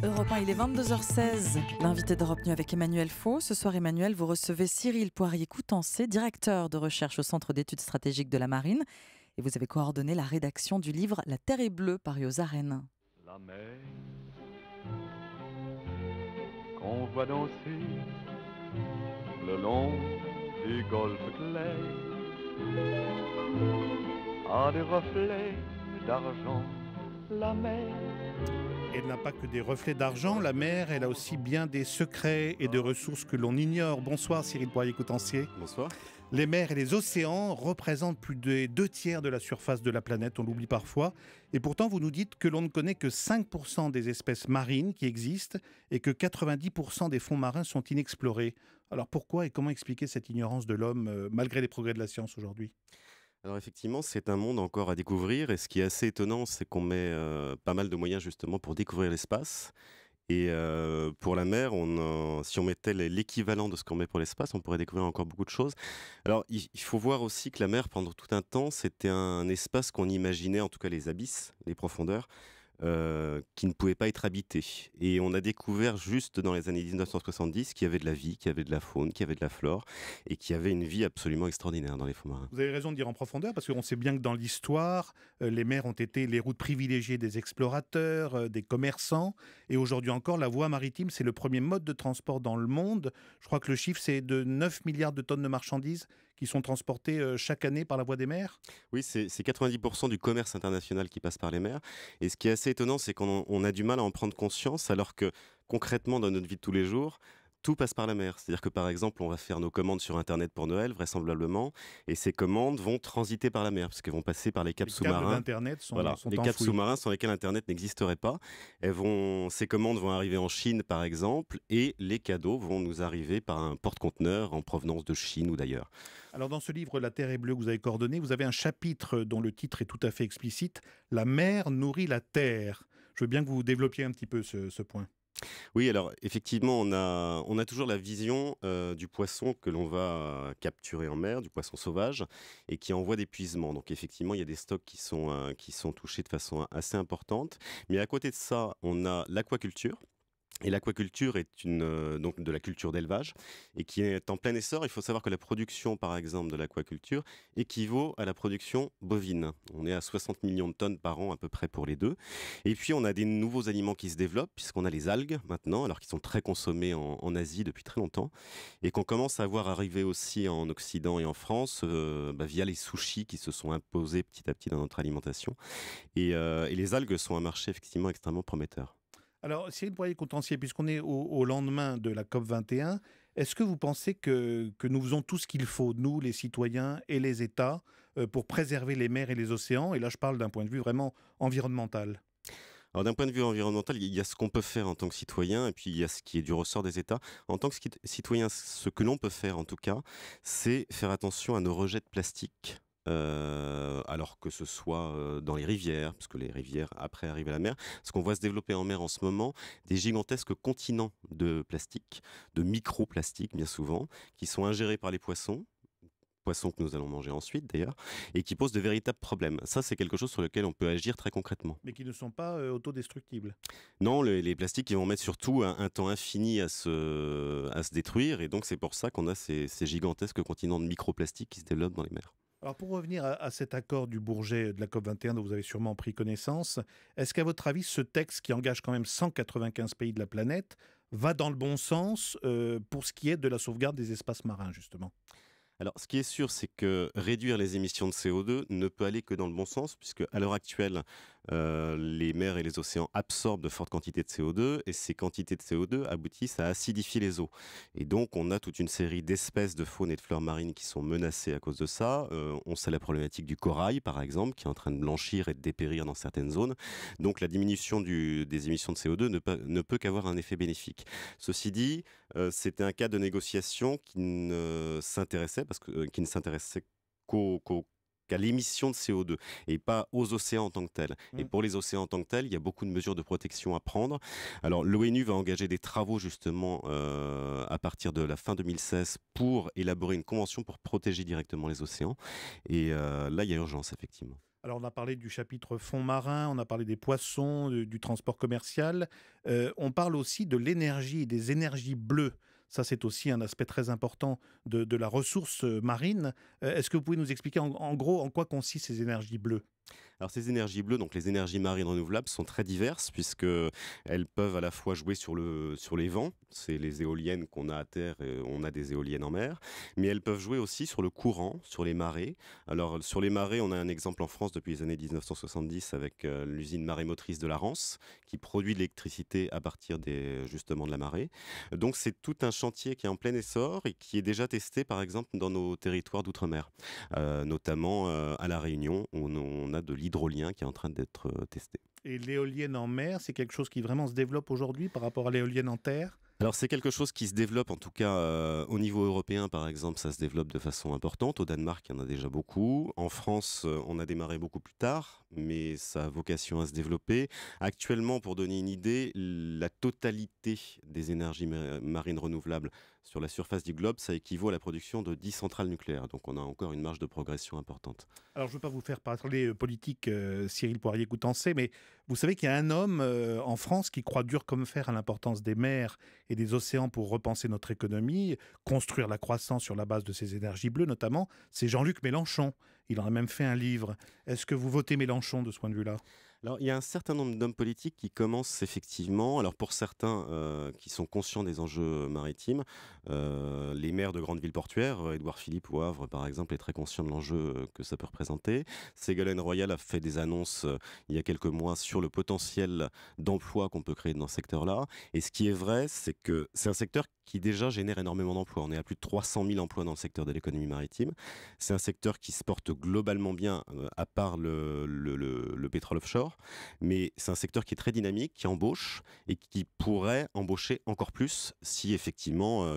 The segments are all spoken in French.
Europe 1, il est 22h16. L'invité d'Europe News avec Emmanuel Faux. Ce soir, Emmanuel, vous recevez Cyril Poirier-Coutancé, directeur de recherche au Centre d'études stratégiques de la Marine. Et vous avez coordonné la rédaction du livre La Terre est bleue, paru aux Arènes. La mer qu'on voit danser le long du golfe clair a des reflets d'argent. La mer. Elle n'a pas que des reflets d'argent, la mer, elle a aussi bien des secrets et de ressources que l'on ignore. Bonsoir Cyril Poirier-Coutancé. Bonsoir. Les mers et les océans représentent plus des 2/3 de la surface de la planète, on l'oublie parfois. Et pourtant, vous nous dites que l'on ne connaît que 5% des espèces marines qui existent et que 90% des fonds marins sont inexplorés. Alors pourquoi et comment expliquer cette ignorance de l'homme malgré les progrès de la science aujourd'hui ? Alors effectivement, c'est un monde encore à découvrir et ce qui est assez étonnant, c'est qu'on met pas mal de moyens justement pour découvrir l'espace. Et pour la mer, si on mettait l'équivalent de ce qu'on met pour l'espace, on pourrait découvrir encore beaucoup de choses. Alors il faut voir aussi que la mer, pendant tout un temps, c'était un espace qu'on imaginait, en tout cas les abysses, les profondeurs, qui ne pouvaient pas être habités. Et on a découvert juste dans les années 1970 qu'il y avait de la vie, qu'il y avait de la faune, qu'il y avait de la flore et qu'il y avait une vie absolument extraordinaire dans les fonds marins. Vous avez raison de dire en profondeur, parce qu'on sait bien que dans l'histoire, les mers ont été les routes privilégiées des explorateurs, des commerçants, et aujourd'hui encore, la voie maritime, c'est le premier mode de transport dans le monde. Je crois que le chiffre, c'est de 9 milliards de tonnes de marchandises qui sont transportées chaque année par la voie des mers. Oui, c'est 90% du commerce international qui passe par les mers. Et ce qui est assez étonnant, c'est qu'on a du mal à en prendre conscience, alors que concrètement, dans notre vie de tous les jours, tout passe par la mer. C'est-à-dire que par exemple, on va faire nos commandes sur Internet pour Noël, vraisemblablement, et ces commandes vont transiter par la mer, parce qu'elles vont passer par les câbles sous-marins. Les câbles d'Internet sont les câbles sous-marins sans lesquels Internet n'existerait pas. Ces commandes vont arriver en Chine, par exemple, et les cadeaux vont nous arriver par un porte-conteneur en provenance de Chine ou d'ailleurs. Alors dans ce livre, La Terre est bleue, que vous avez coordonné, vous avez un chapitre dont le titre est tout à fait explicite. La mer nourrit la terre. Je veux bien que vous développiez un petit peu ce point. Oui, alors effectivement, on a toujours la vision du poisson que l'on va capturer en mer, du poisson sauvage, et qui est en voie d'épuisement. Donc effectivement, il y a des stocks qui sont touchés de façon assez importante. Mais à côté de ça, on a l'aquaculture. Et l'aquaculture est donc de la culture d'élevage et qui est en plein essor. Il faut savoir que la production, par exemple, de l'aquaculture équivaut à la production bovine. On est à 60 millions de tonnes par an à peu près pour les deux. Et puis, on a des nouveaux aliments qui se développent puisqu'on a les algues maintenant, alors qu'ils sont très consommés en Asie depuis très longtemps et qu'on commence à voir arriver aussi en Occident et en France via les sushis qui se sont imposés petit à petit dans notre alimentation. Et les algues sont un marché effectivement extrêmement prometteur. Alors, Cyril Poirier-Coutancé, puisqu'on est au lendemain de la COP21, est-ce que vous pensez que nous faisons tout ce qu'il faut, nous, les citoyens et les États, pour préserver les mers et les océans ? Et là, je parle d'un point de vue vraiment environnemental. Alors d'un point de vue environnemental, il y a ce qu'on peut faire en tant que citoyen et puis il y a ce qui est du ressort des États. En tant que citoyen, ce que l'on peut faire en tout cas, c'est faire attention à nos rejets de plastique. Alors que ce soit dans les rivières, parce que les rivières après arrivent à la mer, parce qu'on voit se développer en mer en ce moment des gigantesques continents de plastique, de microplastiques bien souvent, qui sont ingérés par les poissons que nous allons manger ensuite d'ailleurs, et qui posent de véritables problèmes. Ça, c'est quelque chose sur lequel on peut agir très concrètement. Mais qui ne sont pas autodestructibles. Non, les plastiques, ils vont mettre surtout un temps infini à se détruire, et donc c'est pour ça qu'on a ces gigantesques continents de microplastiques qui se développent dans les mers. Alors pour revenir à cet accord du Bourget de la COP21 dont vous avez sûrement pris connaissance, est-ce qu'à votre avis, ce texte qui engage quand même 195 pays de la planète va dans le bon sens pour ce qui est de la sauvegarde des espaces marins, justement ? Alors, ce qui est sûr, c'est que réduire les émissions de CO2 ne peut aller que dans le bon sens, puisque à l'heure actuelle, les mers et les océans absorbent de fortes quantités de CO2, et ces quantités de CO2 aboutissent à acidifier les eaux. Et donc, on a toute une série d'espèces de faune et de flore marine qui sont menacées à cause de ça. On sait la problématique du corail, par exemple, qui est en train de blanchir et de dépérir dans certaines zones. Donc, la diminution des émissions de CO2 ne peut qu'avoir un effet bénéfique. Ceci dit, c'était un cas de négociation qui ne s'intéressait qu'à l'émission de CO2 et pas aux océans en tant que tels. Et pour les océans en tant que tels, il y a beaucoup de mesures de protection à prendre. Alors l'ONU va engager des travaux justement à partir de la fin 2016 pour élaborer une convention pour protéger directement les océans. Et là, il y a urgence effectivement. Alors, on a parlé du chapitre fonds marins, on a parlé des poissons, du transport commercial. On parle aussi de l'énergie et des énergies bleues. Ça, c'est aussi un aspect très important de la ressource marine. Est-ce que vous pouvez nous expliquer en gros en quoi consistent ces énergies bleues? Alors ces énergies bleues, donc les énergies marines renouvelables, sont très diverses puisque elles peuvent à la fois jouer sur les vents, c'est les éoliennes qu'on a à terre, et on a des éoliennes en mer, mais elles peuvent jouer aussi sur le courant, sur les marées. Alors sur les marées, on a un exemple en France depuis les années 1970 avec l'usine marémotrice de la Rance qui produit de l'électricité à partir justement de la marée. Donc c'est tout un chantier qui est en plein essor et qui est déjà testé par exemple dans nos territoires d'outre-mer, notamment à La Réunion où on a de l'hydrolien qui est en train d'être testé. Et l'éolienne en mer, c'est quelque chose qui vraiment se développe aujourd'hui par rapport à l'éolienne en terre? Alors c'est quelque chose qui se développe, en tout cas au niveau européen par exemple, ça se développe de façon importante. Au Danemark, il y en a déjà beaucoup. En France, on a démarré beaucoup plus tard, mais ça a vocation à se développer. Actuellement, pour donner une idée, la totalité des énergies marines renouvelables sur la surface du globe, ça équivaut à la production de 10 centrales nucléaires. Donc on a encore une marge de progression importante. Alors, je ne veux pas vous faire parler politique, Cyril Poirier-Coutancé, mais vous savez qu'il y a un homme en France qui croit dur comme fer à l'importance des mers et des océans pour repenser notre économie, construire la croissance sur la base de ces énergies bleues notamment. C'est Jean-Luc Mélenchon. Il en a même fait un livre. Est-ce que vous votez Mélenchon de ce point de vue-là? Alors, il y a un certain nombre d'hommes politiques qui commencent effectivement, alors pour certains qui sont conscients des enjeux maritimes, les maires de grandes villes portuaires, Édouard Philippe au Havre par exemple, est très conscient de l'enjeu que ça peut représenter. Ségolène Royal a fait des annonces il y a quelques mois sur le potentiel d'emploi qu'on peut créer dans ce secteur-là. Et ce qui est vrai, c'est que c'est un secteur qui déjà génère énormément d'emplois. On est à plus de 300 000 emplois dans le secteur de l'économie maritime. C'est un secteur qui se porte globalement bien, à part le pétrole offshore. Mais c'est un secteur qui est très dynamique, qui embauche et qui pourrait embaucher encore plus si effectivement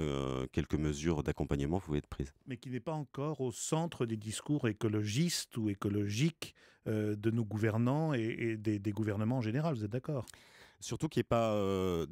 quelques mesures d'accompagnement pouvaient être prises. Mais qui n'est pas encore au centre des discours écologistes ou écologiques de nos gouvernants et des gouvernements en général, vous êtes d'accord? Surtout qu'il n'y ait pas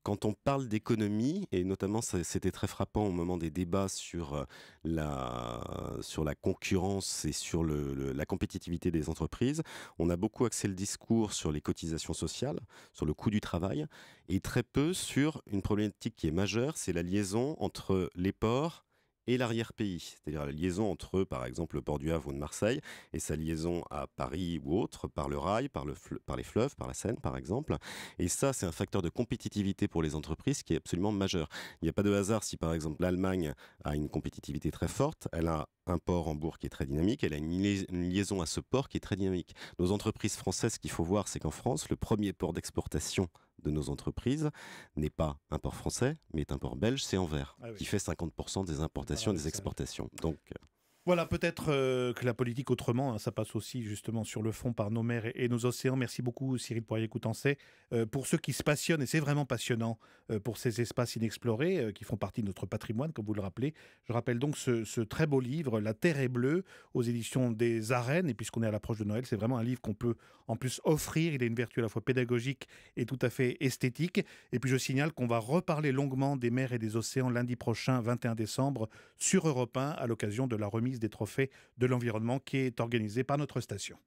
quand on parle d'économie, et notamment c'était très frappant au moment des débats sur la concurrence et sur la compétitivité des entreprises, on a beaucoup axé le discours sur les cotisations sociales, sur le coût du travail, et très peu sur une problématique qui est majeure, c'est la liaison entre les ports et l'arrière-pays, c'est-à-dire la liaison entre, par exemple, le port du Havre ou de Marseille et sa liaison à Paris ou autre, par le rail, par les fleuves, par la Seine, par exemple. Et ça, c'est un facteur de compétitivité pour les entreprises qui est absolument majeur. Il n'y a pas de hasard si, par exemple, l'Allemagne a une compétitivité très forte, elle a un port Hambourg qui est très dynamique, elle a une liaison à ce port qui est très dynamique. Nos entreprises françaises, ce qu'il faut voir, c'est qu'en France, le premier port d'exportation de nos entreprises n'est pas un port français, mais est un port belge, c'est Anvers, Ah oui. qui fait 50% des importations et des exportations. Donc, Voilà, peut-être que la politique autrement, hein, ça passe aussi justement sur le fond par nos mers et nos océans. Merci beaucoup Cyril Poirier-Coutancé. Pour ceux qui se passionnent, et c'est vraiment passionnant, pour ces espaces inexplorés qui font partie de notre patrimoine, comme vous le rappelez, je rappelle donc ce très beau livre, La Terre est bleue, aux éditions des Arènes. Et puisqu'on est à l'approche de Noël, c'est vraiment un livre qu'on peut en plus offrir. Il a une vertu à la fois pédagogique et tout à fait esthétique. Et puis je signale qu'on va reparler longuement des mers et des océans lundi prochain, 21 décembre, sur Europe 1, à l'occasion de la remise des trophées de l'environnement qui est organisée par notre station.